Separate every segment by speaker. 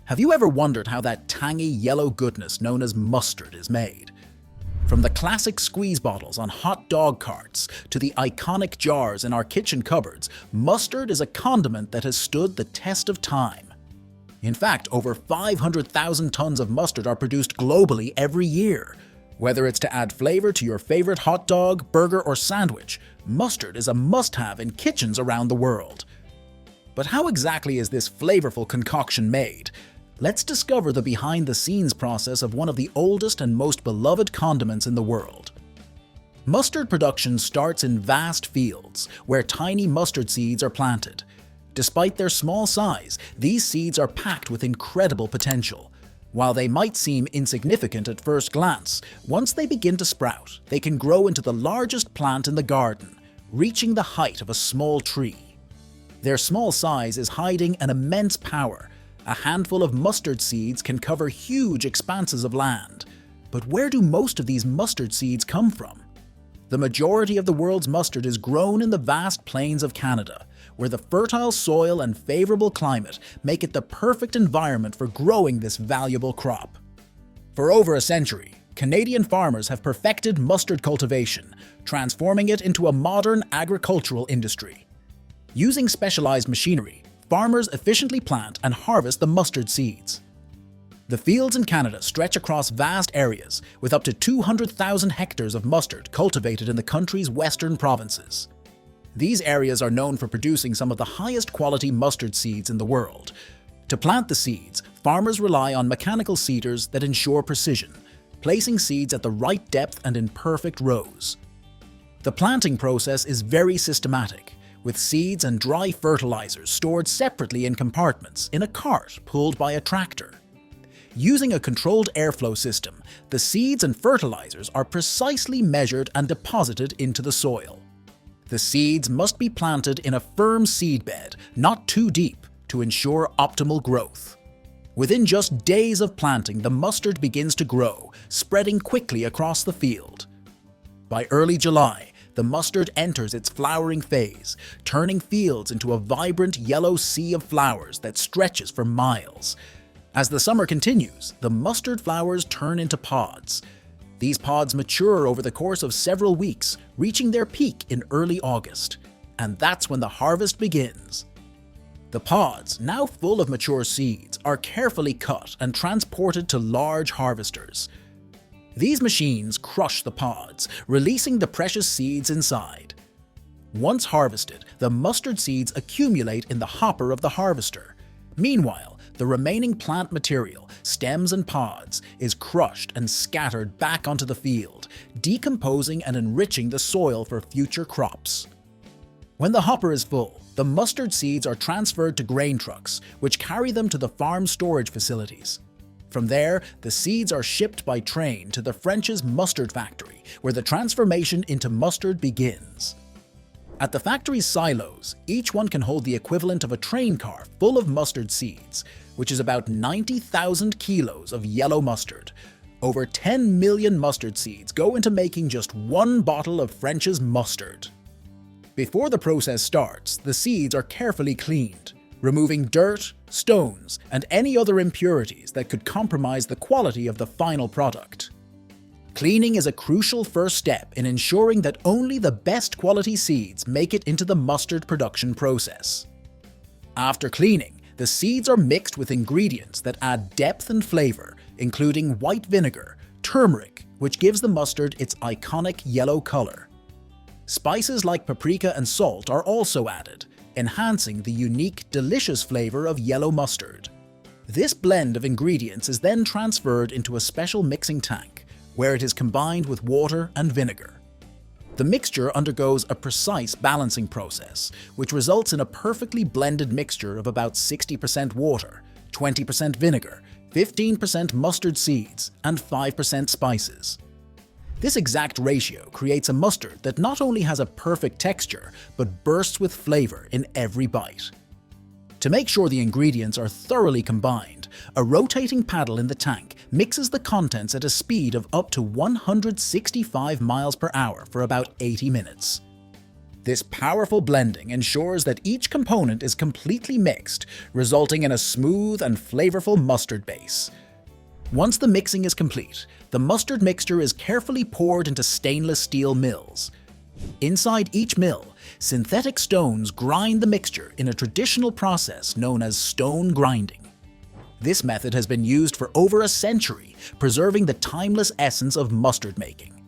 Speaker 1: Have you ever wondered how that tangy yellow goodness known as mustard is made? From the classic squeeze bottles on hot dog carts to the iconic jars in our kitchen cupboards, mustard is a condiment that has stood the test of time. In fact, over 500,000 tons of mustard are produced globally every year. Whether it's to add flavor to your favorite hot dog, burger, or sandwich, mustard is a must-have in kitchens around the world. But how exactly is this flavorful concoction made? Let's discover the behind-the-scenes process of one of the oldest and most beloved condiments in the world. Mustard production starts in vast fields, where tiny mustard seeds are planted. Despite their small size, these seeds are packed with incredible potential. While they might seem insignificant at first glance, once they begin to sprout, they can grow into the largest plant in the garden, reaching the height of a small tree. Their small size is hiding an immense power. A handful of mustard seeds can cover huge expanses of land. But where do most of these mustard seeds come from? The majority of the world's mustard is grown in the vast plains of Canada, where the fertile soil and favorable climate make it the perfect environment for growing this valuable crop. For over a century, Canadian farmers have perfected mustard cultivation, transforming it into a modern agricultural industry. Using specialized machinery, farmers efficiently plant and harvest the mustard seeds. The fields in Canada stretch across vast areas, with up to 200,000 hectares of mustard cultivated in the country's western provinces. These areas are known for producing some of the highest quality mustard seeds in the world. To plant the seeds, farmers rely on mechanical seeders that ensure precision, placing seeds at the right depth and in perfect rows. The planting process is very systematic, with seeds and dry fertilizers stored separately in compartments in a cart pulled by a tractor. Using a controlled airflow system, the seeds and fertilizers are precisely measured and deposited into the soil. The seeds must be planted in a firm seedbed, not too deep, to ensure optimal growth. Within just days of planting, the mustard begins to grow, spreading quickly across the field. By early July, the mustard enters its flowering phase, turning fields into a vibrant yellow sea of flowers that stretches for miles. As the summer continues, the mustard flowers turn into pods. These pods mature over the course of several weeks, reaching their peak in early August. And that's when the harvest begins. The pods, now full of mature seeds, are carefully cut and transported to large harvesters. These machines crush the pods, releasing the precious seeds inside. Once harvested, the mustard seeds accumulate in the hopper of the harvester. Meanwhile, the remaining plant material, stems and pods, is crushed and scattered back onto the field, decomposing and enriching the soil for future crops. When the hopper is full, the mustard seeds are transferred to grain trucks, which carry them to the farm storage facilities. From there, the seeds are shipped by train to the French's mustard factory, where the transformation into mustard begins. At the factory's silos, each one can hold the equivalent of a train car full of mustard seeds, which is about 90,000 kilos of yellow mustard. Over 10 million mustard seeds go into making just one bottle of French's mustard. Before the process starts, the seeds are carefully cleaned, removing dirt, stones, and any other impurities that could compromise the quality of the final product. Cleaning is a crucial first step in ensuring that only the best quality seeds make it into the mustard production process. After cleaning, the seeds are mixed with ingredients that add depth and flavor, including white vinegar, turmeric, which gives the mustard its iconic yellow color. Spices like paprika and salt are also added, enhancing the unique, delicious flavor of yellow mustard. This blend of ingredients is then transferred into a special mixing tank, where it is combined with water and vinegar. The mixture undergoes a precise balancing process, which results in a perfectly blended mixture of about 60% water, 20% vinegar, 15% mustard seeds, and 5% spices. This exact ratio creates a mustard that not only has a perfect texture, but bursts with flavor in every bite. To make sure the ingredients are thoroughly combined, a rotating paddle in the tank mixes the contents at a speed of up to 165 miles per hour for about 80 minutes. This powerful blending ensures that each component is completely mixed, resulting in a smooth and flavorful mustard base. Once the mixing is complete, the mustard mixture is carefully poured into stainless steel mills. Inside each mill, synthetic stones grind the mixture in a traditional process known as stone grinding. This method has been used for over a century, preserving the timeless essence of mustard making.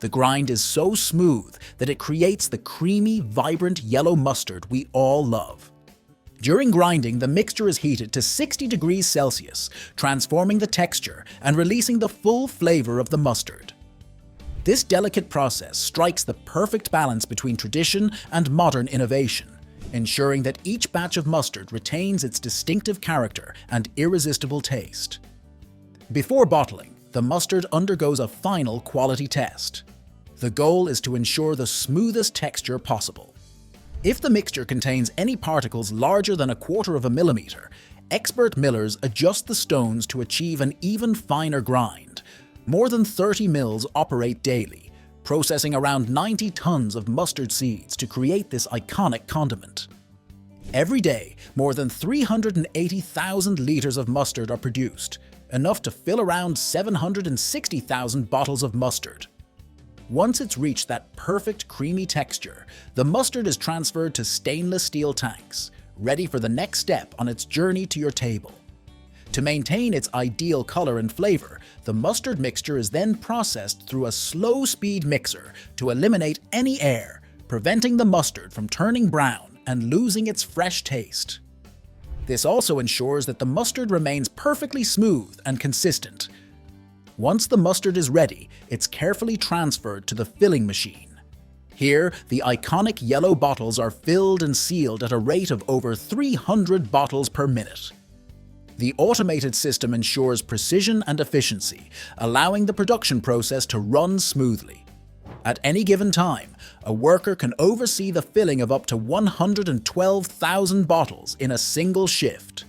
Speaker 1: The grind is so smooth that it creates the creamy, vibrant yellow mustard we all love. During grinding, the mixture is heated to 60 degrees Celsius, transforming the texture and releasing the full flavor of the mustard. This delicate process strikes the perfect balance between tradition and modern innovation, ensuring that each batch of mustard retains its distinctive character and irresistible taste. Before bottling, the mustard undergoes a final quality test. The goal is to ensure the smoothest texture possible. If the mixture contains any particles larger than 1/4 millimeter, expert millers adjust the stones to achieve an even finer grind. More than 30 mills operate daily, processing around 90 tons of mustard seeds to create this iconic condiment. Every day, more than 380,000 liters of mustard are produced, enough to fill around 760,000 bottles of mustard. Once it's reached that perfect creamy texture, the mustard is transferred to stainless steel tanks, ready for the next step on its journey to your table. To maintain its ideal color and flavor, the mustard mixture is then processed through a slow-speed mixer to eliminate any air, preventing the mustard from turning brown and losing its fresh taste. This also ensures that the mustard remains perfectly smooth and consistent. Once the mustard is ready, it's carefully transferred to the filling machine. Here, the iconic yellow bottles are filled and sealed at a rate of over 300 bottles per minute. The automated system ensures precision and efficiency, allowing the production process to run smoothly. At any given time, a worker can oversee the filling of up to 112,000 bottles in a single shift.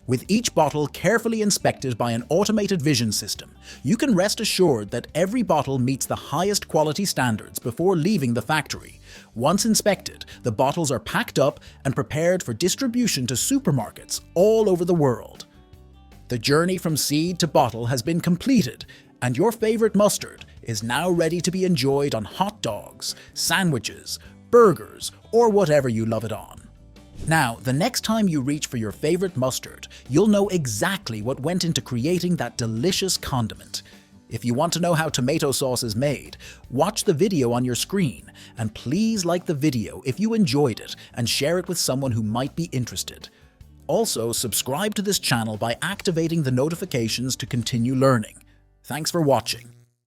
Speaker 1: With each bottle carefully inspected by an automated vision system, you can rest assured that every bottle meets the highest quality standards before leaving the factory. Once inspected, the bottles are packed up and prepared for distribution to supermarkets all over the world. The journey from seed to bottle has been completed, and your favorite mustard is now ready to be enjoyed on hot dogs, sandwiches, burgers, or whatever you love it on. Now, the next time you reach for your favorite mustard, you'll know exactly what went into creating that delicious condiment. If you want to know how tomato sauce is made, watch the video on your screen, and please like the video if you enjoyed it and share it with someone who might be interested. Also, subscribe to this channel by activating the notifications to continue learning. Thanks for watching.